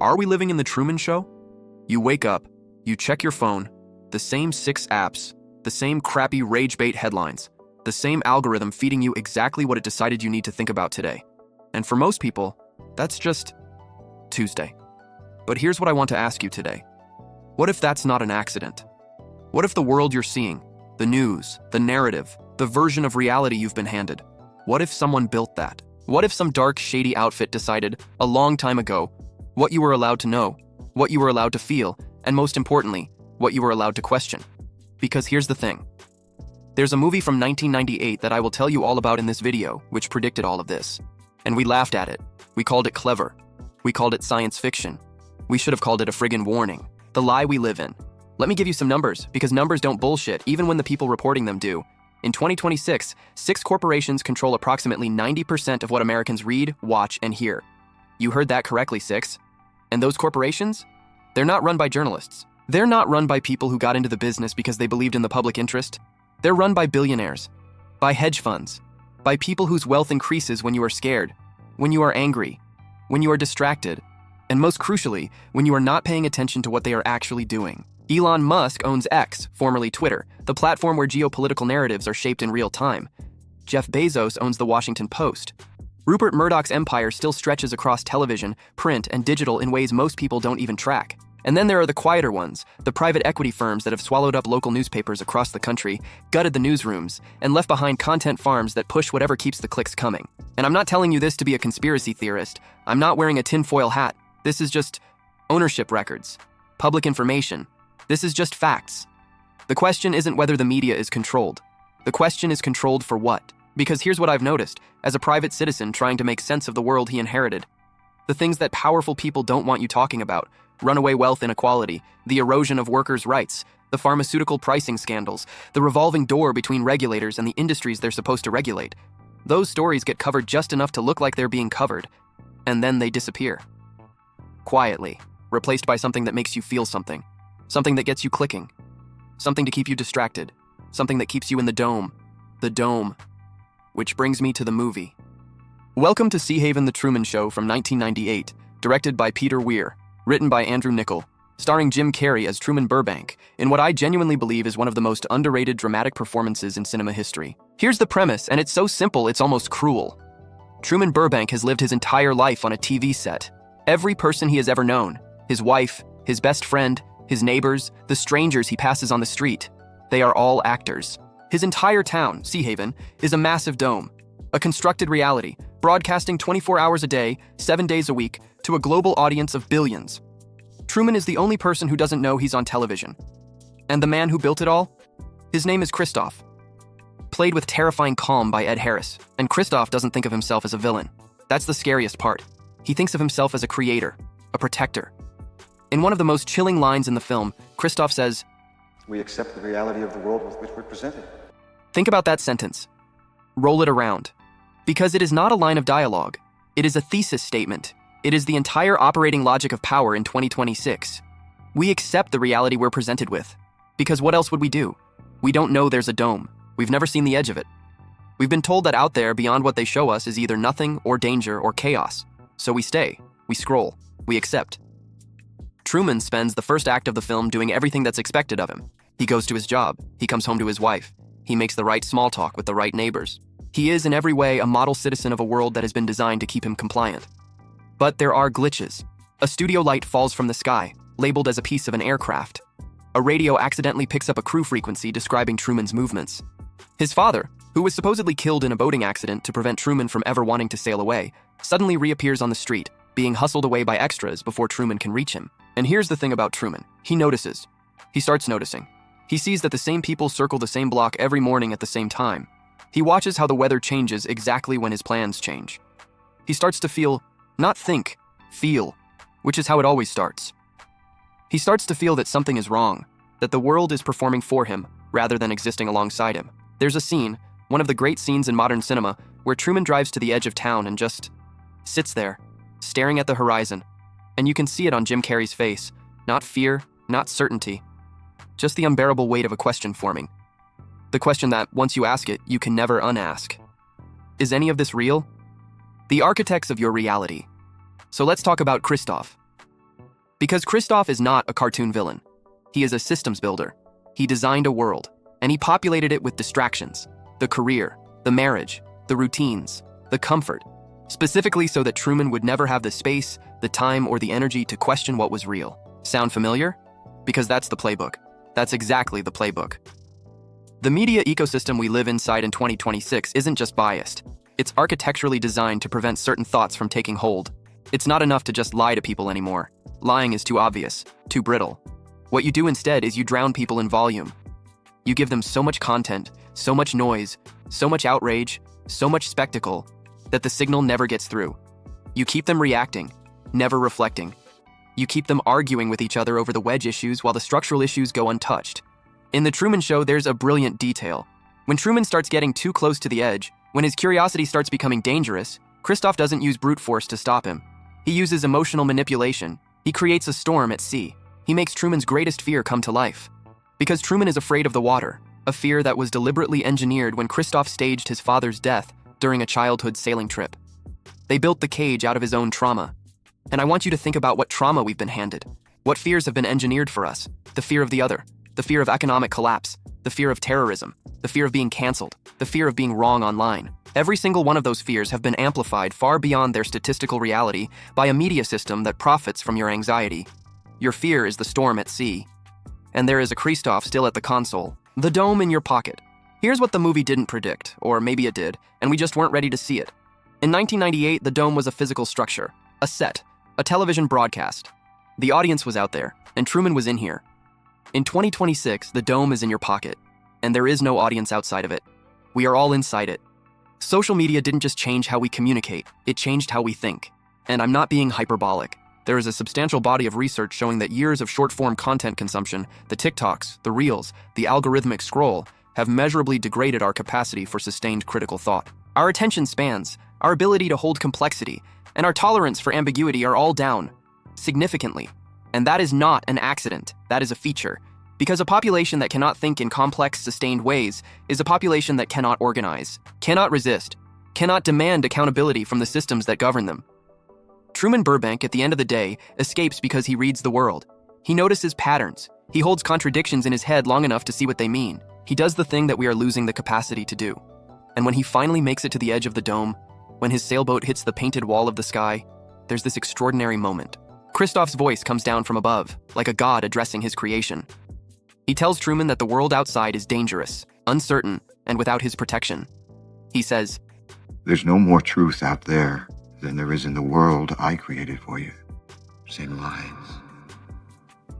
Are we living in the Truman Show? You wake up, you check your phone, the same 6 apps, the same crappy rage bait headlines, the same algorithm feeding you exactly what it decided you need to think about today. And for most people, that's just Tuesday. But here's what I want to ask you today. What if that's not an accident? What if the world you're seeing, the news, the narrative, the version of reality you've been handed, what if someone built that? What if some dark, shady outfit decided, a long time ago, what you were allowed to know, what you were allowed to feel, and most importantly, what you were allowed to question? Because here's the thing. There's a movie from 1998 that I will tell you all about in this video, which predicted all of this. And we laughed at it. We called it clever. We called it science fiction. We should have called it a friggin' warning. The lie we live in. Let me give you some numbers, because numbers don't bullshit, even when the people reporting them do. In 2026, 6 corporations control approximately 90% of what Americans read, watch, and hear. You heard that correctly, 6. And those corporations? They're not run by journalists. They're not run by people who got into the business because they believed in the public interest. They're run by billionaires, by hedge funds, by people whose wealth increases when you are scared, when you are angry, when you are distracted, and most crucially, when you are not paying attention to what they are actually doing. Elon Musk owns X, formerly Twitter, the platform where geopolitical narratives are shaped in real time. Jeff Bezos owns the Washington Post. Rupert Murdoch's empire still stretches across television, print, and digital in ways most people don't even track. And then there are the quieter ones, the private equity firms that have swallowed up local newspapers across the country, gutted the newsrooms, and left behind content farms that push whatever keeps the clicks coming. And I'm not telling you this to be a conspiracy theorist. I'm not wearing a tinfoil hat. This is just ownership records, public information. This is just facts. The question isn't whether the media is controlled. The question is controlled for what? Because here's what I've noticed, as a private citizen trying to make sense of the world he inherited. The things that powerful people don't want you talking about, runaway wealth inequality, the erosion of workers' rights, the pharmaceutical pricing scandals, the revolving door between regulators and the industries they're supposed to regulate. Those stories get covered just enough to look like they're being covered, and then they disappear. Quietly, replaced by something that makes you feel something that gets you clicking, something to keep you distracted, something that keeps you in the dome. Which brings me to the movie. Welcome to INSIDE the TRUMAN Show from 1998, directed by Peter Weir, written by Andrew Niccol, starring Jim Carrey as Truman Burbank, in what I genuinely believe is one of the most underrated dramatic performances in cinema history. Here's the premise, and it's so simple it's almost cruel. Truman Burbank has lived his entire life on a TV set. Every person he has ever known, his wife, his best friend, his neighbors, the strangers he passes on the street, they are all actors. His entire town, Seahaven, is a massive dome, a constructed reality, broadcasting 24 hours a day, 7 days a week, to a global audience of billions. Truman is the only person who doesn't know he's on television. And the man who built it all? His name is Christoph. Played with terrifying calm by Ed Harris, and Christoph doesn't think of himself as a villain. That's the scariest part. He thinks of himself as a creator, a protector. In one of the most chilling lines in the film, Christoph says, "We accept the reality of the world with which we're presented." Think about that sentence. Roll it around. Because it is not a line of dialogue. It is a thesis statement. It is the entire operating logic of power in 2026. We accept the reality we're presented with. Because what else would we do? We don't know there's a dome. We've never seen the edge of it. We've been told that out there beyond what they show us is either nothing or danger or chaos. So we stay, we scroll, we accept. Truman spends the first act of the film doing everything that's expected of him. He goes to his job, he comes home to his wife, he makes the right small talk with the right neighbors. He is in every way a model citizen of a world that has been designed to keep him compliant. But there are glitches. A studio light falls from the sky, labeled as a piece of an aircraft. A radio accidentally picks up a crew frequency describing Truman's movements. His father, who was supposedly killed in a boating accident to prevent Truman from ever wanting to sail away, suddenly reappears on the street, being hustled away by extras before Truman can reach him. And here's the thing about Truman. He notices. He starts noticing. He sees that the same people circle the same block every morning at the same time. He watches how the weather changes exactly when his plans change. He starts to feel, not think, feel, which is how it always starts. He starts to feel that something is wrong, that the world is performing for him rather than existing alongside him. There's a scene, one of the great scenes in modern cinema, where Truman drives to the edge of town and just sits there, staring at the horizon. And you can see it on Jim Carrey's face. Not fear, not certainty. Just the unbearable weight of a question forming. The question that, once you ask it, you can never unask. Is any of this real? The architects of your reality. So let's talk about Christoph. Because Christoph is not a cartoon villain. He is a systems builder. He designed a world, and he populated it with distractions, the career, the marriage, the routines, the comfort, specifically so that Truman would never have the space, the time, or the energy to question what was real. Sound familiar? Because that's the playbook. That's exactly the playbook. The media ecosystem we live inside in 2026 isn't just biased. It's architecturally designed to prevent certain thoughts from taking hold. It's not enough to just lie to people anymore. Lying is too obvious, too brittle. What you do instead is you drown people in volume. You give them so much content, so much noise, so much outrage, so much spectacle, that the signal never gets through. You keep them reacting, never reflecting. You keep them arguing with each other over the wedge issues while the structural issues go untouched. In The Truman Show, there's a brilliant detail. When Truman starts getting too close to the edge, when his curiosity starts becoming dangerous, Christoph doesn't use brute force to stop him. He uses emotional manipulation. He creates a storm at sea. He makes Truman's greatest fear come to life. Because Truman is afraid of the water, a fear that was deliberately engineered when Christoph staged his father's death during a childhood sailing trip. They built the cage out of his own trauma. And I want you to think about what trauma we've been handed. What fears have been engineered for us? The fear of the other, the fear of economic collapse, the fear of terrorism, the fear of being canceled, the fear of being wrong online. Every single one of those fears have been amplified far beyond their statistical reality by a media system that profits from your anxiety. Your fear is the storm at sea. And there is a Christoph still at the console, the dome in your pocket. Here's what the movie didn't predict, or maybe it did, and we just weren't ready to see it. In 1998, the dome was a physical structure, a set, a television broadcast. The audience was out there, and Truman was in here. In 2026, the dome is in your pocket, and there is no audience outside of it. We are all inside it. Social media didn't just change how we communicate, it changed how we think. And I'm not being hyperbolic. There is a substantial body of research showing that years of short-form content consumption, the TikToks, the Reels, the algorithmic scroll, have measurably degraded our capacity for sustained critical thought. Our attention spans, our ability to hold complexity, and our tolerance for ambiguity are all down, significantly. And that is not an accident, that is a feature. Because a population that cannot think in complex, sustained ways is a population that cannot organize, cannot resist, cannot demand accountability from the systems that govern them. Truman Burbank, at the end of the day, escapes because he reads the world. He notices patterns. He holds contradictions in his head long enough to see what they mean. He does the thing that we are losing the capacity to do. And when he finally makes it to the edge of the dome, when his sailboat hits the painted wall of the sky, there's this extraordinary moment. Christoph's voice comes down from above, like a god addressing his creation. He tells Truman that the world outside is dangerous, uncertain, and without his protection. He says, "There's no more truth out there than there is in the world I created for you. Same lies,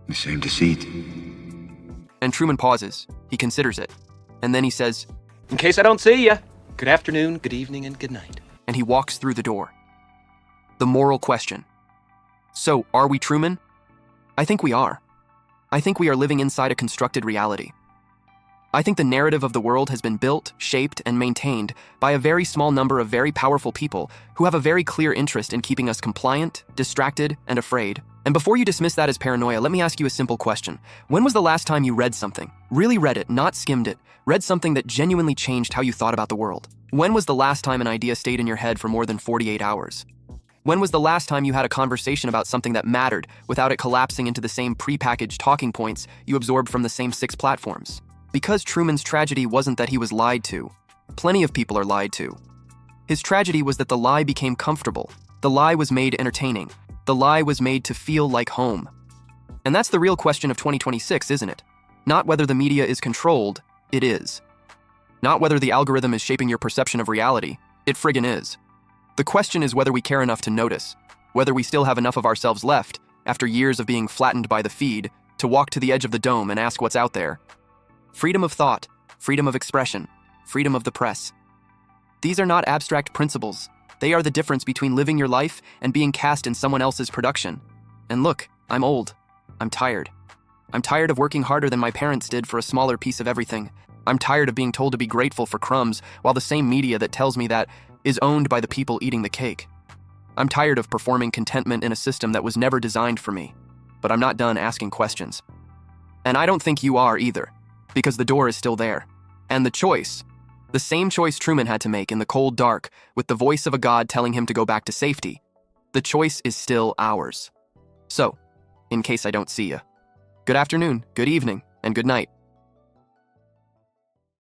the same deceit." And Truman pauses. He considers it. And then he says, "In case I don't see ya, good afternoon, good evening, and good night." And he walks through the door. The moral question. So, are we Truman? I think we are. I think we are living inside a constructed reality. I think the narrative of the world has been built, shaped, and maintained by a very small number of very powerful people who have a very clear interest in keeping us compliant, distracted, and afraid. And before you dismiss that as paranoia, let me ask you a simple question. When was the last time you read something? Really read it, not skimmed it. Read something that genuinely changed how you thought about the world? When was the last time an idea stayed in your head for more than 48 hours? When was the last time you had a conversation about something that mattered without it collapsing into the same prepackaged talking points you absorbed from the same 6 platforms? Because Truman's tragedy wasn't that he was lied to. Plenty of people are lied to. His tragedy was that the lie became comfortable. The lie was made entertaining. The lie was made to feel like home. And that's the real question of 2026, isn't it? Not whether the media is controlled, it is. Not whether the algorithm is shaping your perception of reality, it friggin' is. The question is whether we care enough to notice, whether we still have enough of ourselves left, after years of being flattened by the feed, to walk to the edge of the dome and ask what's out there. Freedom of thought, freedom of expression, freedom of the press. These are not abstract principles. They are the difference between living your life and being cast in someone else's production. And look, I'm old. I'm tired. I'm tired of working harder than my parents did for a smaller piece of everything. I'm tired of being told to be grateful for crumbs while the same media that tells me that is owned by the people eating the cake. I'm tired of performing contentment in a system that was never designed for me. But I'm not done asking questions. And I don't think you are either, because the door is still there. And the choice, the same choice Truman had to make in the cold dark with the voice of a god telling him to go back to safety, the choice is still ours. So, in case I don't see you. Good afternoon, good evening, and good night.